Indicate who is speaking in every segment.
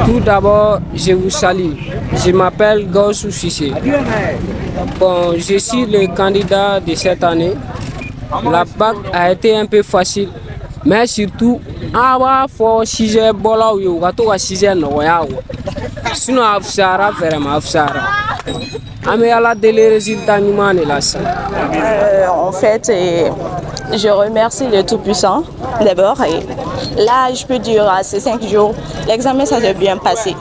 Speaker 1: Tout d'abord, je vous salue. Je m'appelle Gaussou Sissé. Bon, je suis le candidat de cette année. La BAC a été un peu facile, mais surtout, il faut 6 heures, il faut 6 heures. Sinon, Afsara, vraiment, Afsara. Les résultats,
Speaker 2: en fait, je remercie le Tout-Puissant d'abord. Et là, je peux dire à ces 5 jours, l'examen ça s'est bien passé.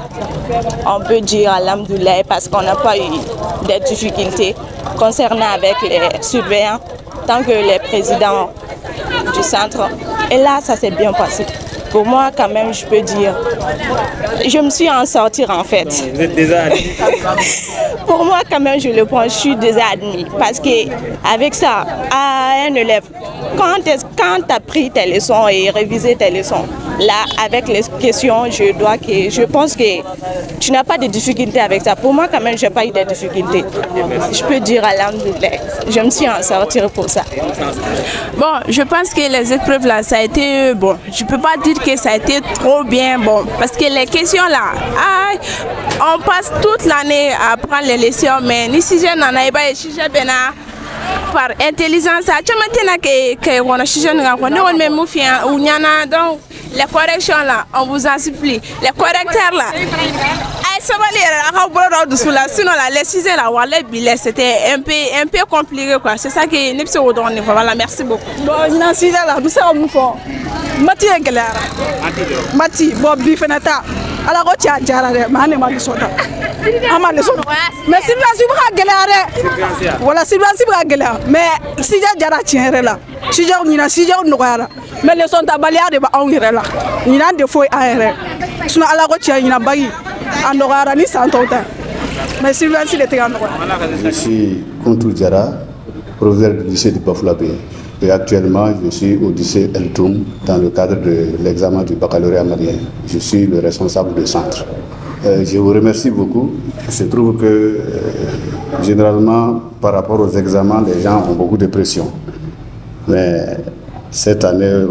Speaker 2: On peut dire alhamdoulilah parce qu'on n'a pas eu de difficultés concernant avec les surveillants, tant que les présidents du centre. Et là, ça s'est bien passé. Pour moi, quand même, je peux dire, je me suis en sortir en fait.
Speaker 3: Vous êtes déjà admis.
Speaker 2: Pour moi, quand même, je le prends, je suis déjà admis. Parce qu'avec ça, à un élève, quand tu as pris tes leçons et révisé tes leçons, là, avec les questions, je pense que tu n'as pas de difficultés avec ça. Pour moi, quand même, je n'ai pas eu de difficultés. Je peux dire alhamdoulilah, je me suis en sortir pour ça.
Speaker 4: Bon, je pense que les épreuves là, ça a été bon. Je ne peux pas dire que ça a été trop bien bon. Parce que les questions là, on passe toute l'année à prendre les leçons, mais ni si je n'en ai pas, si je n'ai par intelligence, donc les corrections là, on vous en supplie. Les correcteurs là, sinon les 6 heures là, c'était un peu compliqué quoi. C'est ça que nous sommes donné. Voilà, merci beaucoup.
Speaker 5: Bon, nous 6 heures là, nous sommes fort. Mati est galère. Mati, bon, bifenata. Alors, tu as déjà la main et ma leçon. Mais si vous avez galère, voilà, si vous avez galère. Mais si j'ai déjà tiens là, si j'ai mais les sont tabaléa de là. Il y a des fois aéré. Sinon, à la route, il y a un bagui. En aura ni sans tota. Mais si vous avez en
Speaker 6: Je suis Kontou Diara, professeur du lycée de Bafouabé. Et actuellement, je suis au lycée El Toum dans le cadre de l'examen du baccalauréat malien. Je suis le responsable du centre. Je vous remercie beaucoup. Il se trouve que généralement, par rapport aux examens, les gens ont beaucoup de pression. Mais cette année,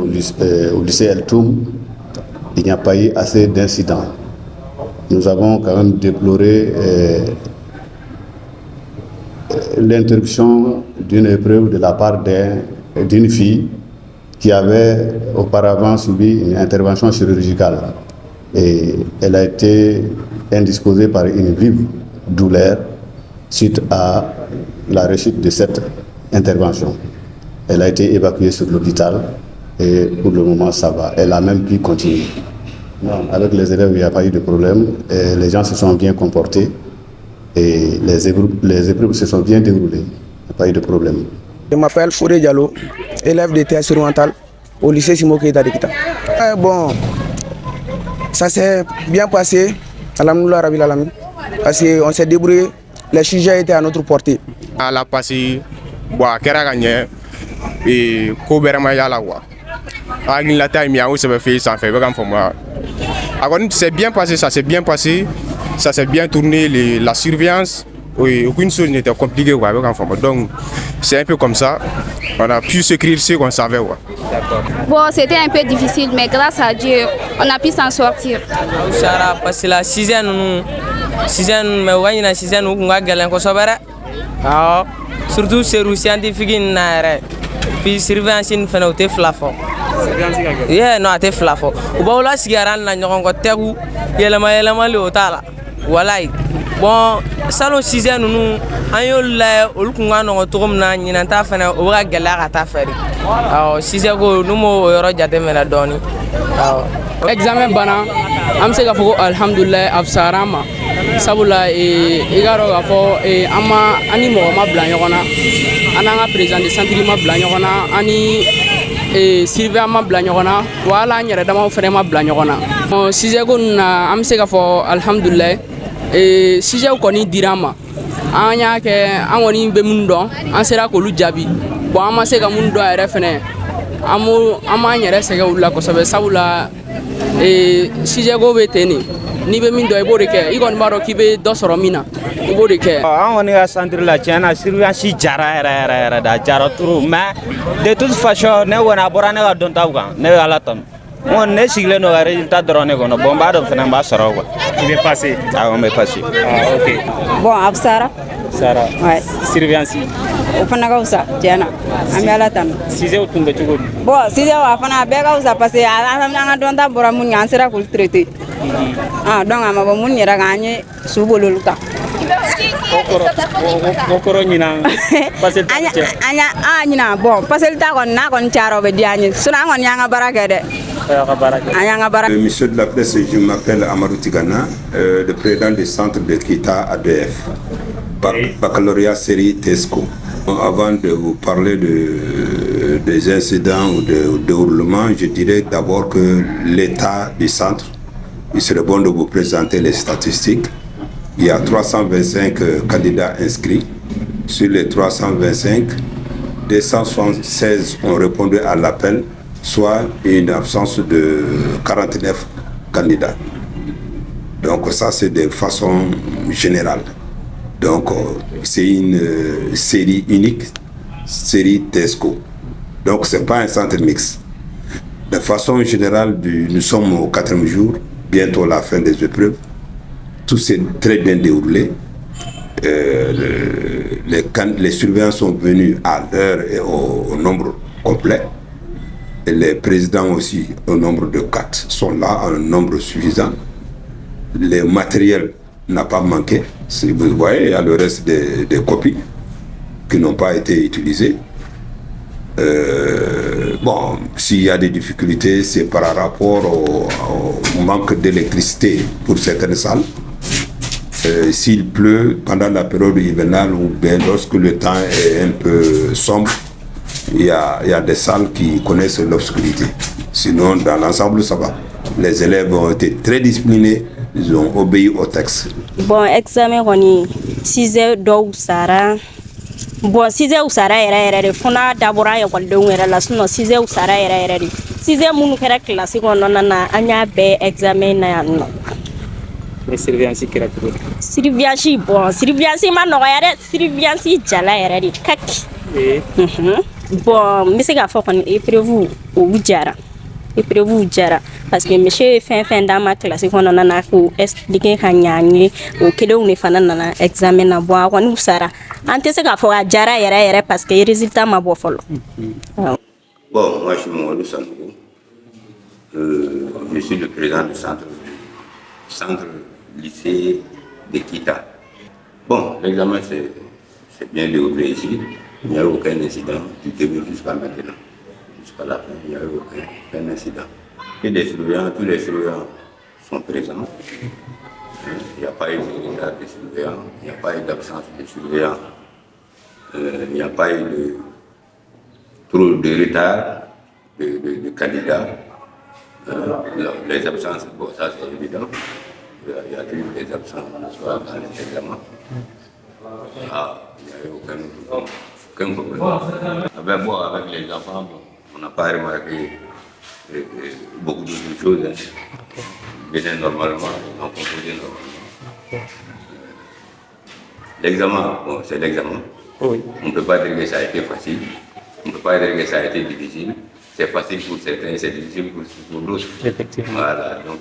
Speaker 6: au lycée El Toum, il n'y a pas eu assez d'incidents. Nous avons quand même déploré l'interruption d'une épreuve de la part d'une fille qui avait auparavant subi une intervention chirurgicale. Et elle a été indisposée par une vive douleur suite à la réussite de cette intervention. Elle a été évacuée sur l'hôpital et pour le moment ça va. Elle a même pu continuer. Non, avec les élèves, il n'y a pas eu de problème. Et les gens se sont bien comportés et les épreuves se sont bien déroulées. Il n'y a pas eu de problème.
Speaker 7: Je m'appelle Fouré Diallo, élève de théâtre instrumental au lycée Simo Keita de Kita. Bon, ça s'est bien passé, alhamdoulilah rabbil alamin, parce qu'on s'est débrouillé, les sujets étaient à notre portée.
Speaker 8: À la passé, bois, qu'elle a gagné, et Koberama Yalawa. À la taille, il y a aussi fait ça, fait vraiment pour moi. Alors, c'est bien passé, ça s'est bien passé, ça s'est bien tourné, la surveillance. Oui, aucune chose n'était compliquée avec un enfant. Donc, c'est un peu comme ça. On a pu s'écrire ce qu'on savait.
Speaker 9: Bon, c'était un peu difficile, mais grâce à Dieu, on a pu s'en sortir.
Speaker 10: Parce que la 6e, mais on a 6e, on a gagné encore ça. Surtout c'est le scientifique, puis surveillance, il fait un flafon. Yeah, non, c'est flafon. Ou bien là, si on a un côté, il y a le hôtel. Voilà. Bon, salon 6e, nous avons eu tournoi nous avons galère à faire. Alors, 6e, nous avons
Speaker 1: examen bana am se ka fo alhamdulillah afsarama sabula igaro ka fo ama ani mo ma bla nyona ananga président de centre ma bla nyona ani Sylvain ma bla nyona wala nyere dama fere ma bla nyona 6e ko na am se ka fo alhamdulillah 6e ko ni dirama anya ke an woni be mun don an sera ko lu jabi bo ama se ka mun do ere fene ama nyere se ka ulla ko sabe sabula 6e go be teni ni be min do e bore ke i gon maro ki be do soro mina e bore ke
Speaker 3: an woni ga centre la tiana surveillance jara era da jara turu mais de toute façon ne wona borane ga don tawga ne ala tam On est signé nos résultats de l'année. On a bombé de faire un bas sur quoi.
Speaker 11: Il est passé.
Speaker 3: Ah, on est passé.
Speaker 11: Ah, ok.
Speaker 12: Bon, Absara.
Speaker 11: Sarah.
Speaker 12: Ouais.
Speaker 11: Surveillance.
Speaker 12: O fana ka wusa tiɲɛna an bɛ ala tanu.
Speaker 11: Sisew tun bɛ cogo di?
Speaker 12: Bon sisew a fana a bɛɛ ka wusa parce que an ka dɔn ta bɔra mun ɲɛ an sera k'olu traité. Donc a ma bɔ mun yɛrɛ kan an ye su bol'olu kan.
Speaker 11: O kɔrɔ ɲinan paseli ta cɛ.
Speaker 12: An ɲinan bon paseli ta kɔni n'a kɔni cayara o bɛ diya an ye sinon an kɔni y'an ka baara kɛ dɛ. An y'an ka baara kɛ.
Speaker 13: Monsieur de la presse, je m'appelle Amadou Tigana, le président du centre de Kita ADF, baccalauréat série TESCO. Avant de vous parler des incidents ou de déroulement, je dirais d'abord que l'état du centre, il serait bon de vous présenter les statistiques. Il y a 325 candidats inscrits. Sur les 325, 276 ont répondu à l'appel, soit une absence de 49 candidats. Donc ça, c'est de façon générale. Donc c'est une série unique, série TESCO. Donc ce n'est pas un centre mixte. De façon générale, nous sommes au 4e jour, bientôt la fin des épreuves. Tout s'est très bien déroulé. Les surveillants sont venus à l'heure et au nombre complet. Et les présidents aussi, au nombre de 4, sont là en nombre suffisant. Les matériels n'a pas manqué. Si vous voyez, il y a le reste des copies qui n'ont pas été utilisées. Bon, s'il y a des difficultés, c'est par rapport au manque d'électricité pour certaines salles. S'il pleut pendant la période hivernale ou bien lorsque le temps est un peu sombre, il y a des salles qui connaissent l'obscurité. Sinon, dans l'ensemble, ça va. Les élèves ont été très disciplinés, ils ont obéi au texte.
Speaker 14: Bon, examen, on est 6 heures d'eau, Sarah. Bon, 6 heures, Sarah, et Fona d'abord, il y a la sinon 6 heures, Sarah, et 6 heures, mon frère classique, on a un examen.
Speaker 11: Mais surveillance qui est trop.
Speaker 14: Surveillance, bon, surveillance, surveillance, jala, et kaki. Bon, mais c'est qu'à faire qu'on est prévu au Djara. Et prévu Djara. Parce que monsieur fin dans ma classe, on en a expliqué qu'à Nyani, au Kédo, on est fan d'un examen à boire, on nous sera. Ante c'est qu'à faire Djara et parce que les résultats m'a beau follow.
Speaker 13: Bon, moi je suis Moualou Sankou. Je suis le président du centre lycée de Kita. Bon, l'examen c'est bien déroulé ici. Il n'y a eu aucun incident du début jusqu'à maintenant. Jusqu'à la fin, il n'y a eu aucun incident. Et tous les surveillants sont présents. Il n'y a pas eu de retard de surveillants, il n'y a pas eu d'absence de surveillants, il n'y a pas eu de trop de retard de candidats. Les absences, bon, ça c'est évident. Il y a eu des absences dans les examens. Ah, il n'y a eu aucun problème. Avec les enfants, on n'a pas remarqué beaucoup de choses. Bien normalement, on composait normalement. L'examen, bon, c'est l'examen. Oui. On ne peut pas dire que ça a été facile. On ne peut pas dire que ça a été difficile. C'est facile pour certains, c'est difficile pour d'autres. Effectivement. Voilà, donc,